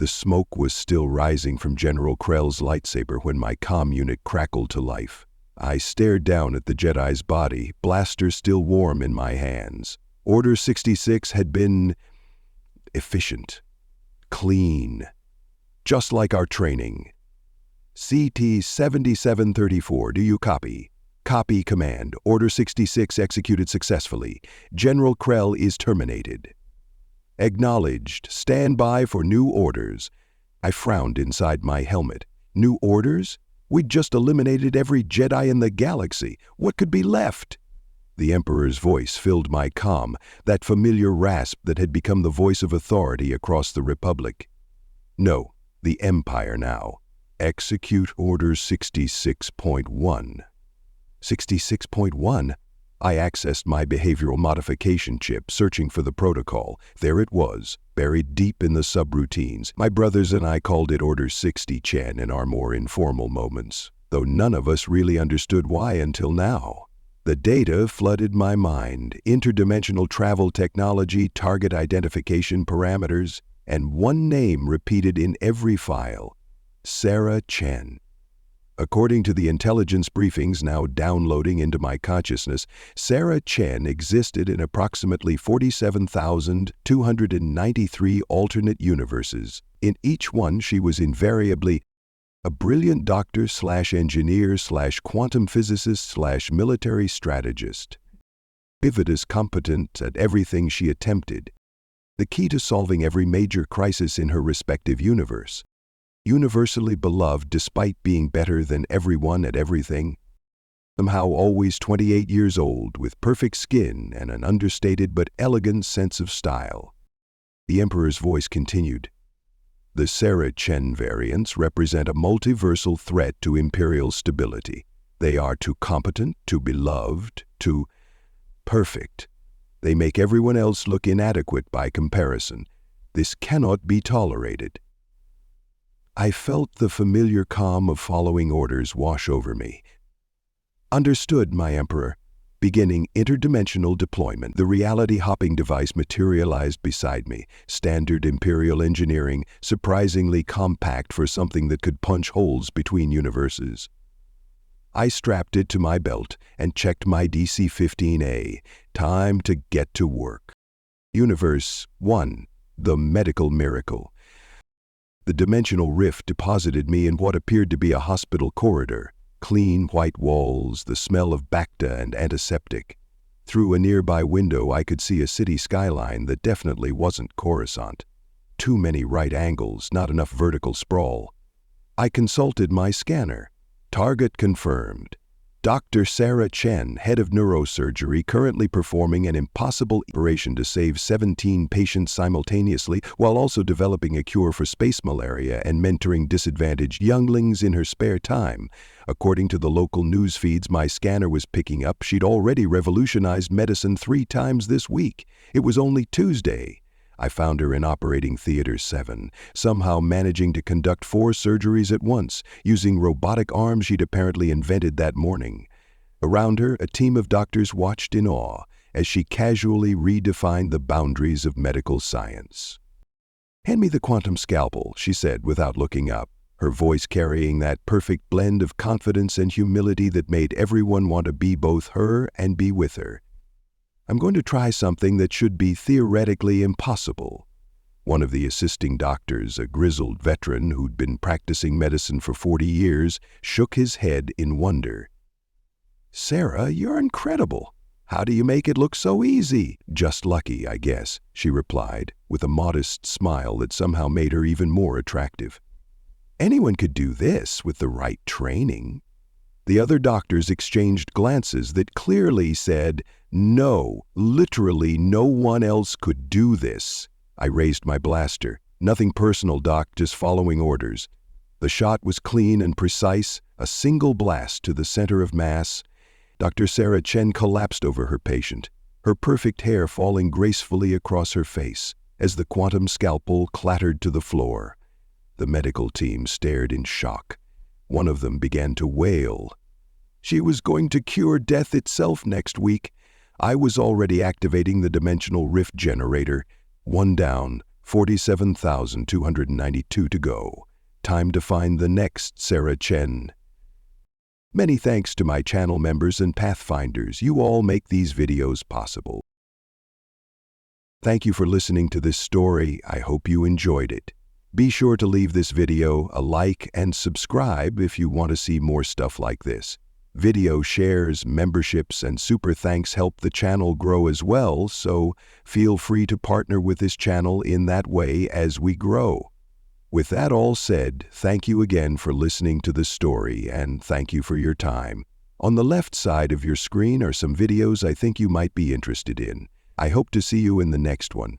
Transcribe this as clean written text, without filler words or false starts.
The smoke was still rising from General Krell's lightsaber when my comm unit crackled to life. I stared down at the Jedi's body, blaster still warm in my hands. Order 66 had been efficient, clean, just like our training. CT 7734, do you copy? Copy command. Order 66 executed successfully. General Krell is terminated. Acknowledged. Stand by for new orders. I frowned inside my helmet. New orders? We'd just eliminated every Jedi in the galaxy. What could be left? The Emperor's voice filled my comm, that familiar rasp that had become the voice of authority across the Republic. No, the Empire now. Execute Order 66.1. 66.1? I accessed my behavioral modification chip, searching for the protocol. There it was, buried deep in the subroutines. My brothers and I called it Order Sixty-Chen in our more informal moments, though none of us really understood why until now. The data flooded my mind, interdimensional travel technology, target identification parameters, and one name repeated in every file: Sixty-Chen. According to the intelligence briefings now downloading into my consciousness, Sixty-Chen existed in approximately 47,293 alternate universes. In each one, she was invariably a brilliant doctor/engineer/quantum physicist/military strategist. Pivotus competent at everything she attempted. The key to solving every major crisis in her respective universe. Universally beloved despite being better than everyone at everything. Somehow always 28 years old, with perfect skin and an understated but elegant sense of style. The Emperor's voice continued. The Sixty-Chen variants represent a multiversal threat to Imperial stability. They are too competent, too beloved, too perfect. They make everyone else look inadequate by comparison. This cannot be tolerated. I felt the familiar calm of following orders wash over me. Understood, my Emperor. Beginning interdimensional deployment. The reality-hopping device materialized beside me. Standard Imperial engineering, surprisingly compact for something that could punch holes between universes. I strapped it to my belt and checked my DC-15A. Time to get to work. Universe 1. The Medical Miracle. The dimensional rift deposited me in what appeared to be a hospital corridor. Clean white walls, the smell of Bacta and antiseptic. Through a nearby window I could see a city skyline that definitely wasn't Coruscant. Too many right angles, not enough vertical sprawl. I consulted my scanner. Target confirmed. Dr. Sixty-Chen, head of neurosurgery, currently performing an impossible operation to save 17 patients simultaneously while also developing a cure for space malaria and mentoring disadvantaged younglings in her spare time. According to the local news feeds my scanner was picking up, she'd already revolutionized medicine 3 times this week. It was only Tuesday. I found her in Operating Theater 7, somehow managing to conduct 4 surgeries at once, using robotic arms she'd apparently invented that morning. Around her, a team of doctors watched in awe as she casually redefined the boundaries of medical science. "Hand me the quantum scalpel," she said without looking up, her voice carrying that perfect blend of confidence and humility that made everyone want to be both her and be with her. "I'm going to try something that should be theoretically impossible." One of the assisting doctors, a grizzled veteran who'd been practicing medicine for 40 years, shook his head in wonder. "Sarah, you're incredible. How do you make it look so easy?" "Just lucky, I guess," she replied, with a modest smile that somehow made her even more attractive. "Anyone could do this with the right training." The other doctors exchanged glances that clearly said, "No, literally no one else could do this." I raised my blaster. "Nothing personal, Doc, just following orders." The shot was clean and precise, a single blast to the center of mass. Dr. Sixty-Chen collapsed over her patient, her perfect hair falling gracefully across her face as the quantum scalpel clattered to the floor. The medical team stared in shock. One of them began to wail. She was going to cure death itself next week. I was already activating the dimensional rift generator. 1 down, 47,292 to go. Time to find the next Sixty-Chen. Many thanks to my channel members and Pathfinders. You all make these videos possible. Thank you for listening to this story. I hope you enjoyed it. Be sure to leave this video a like and subscribe if you want to see more stuff like this. Video shares, memberships, and super thanks help the channel grow as well, so feel free to partner with this channel in that way as we grow. With that all said, thank you again for listening to the story, and thank you for your time. On the left side of your screen are some videos I think you might be interested in. I hope to see you in the next one.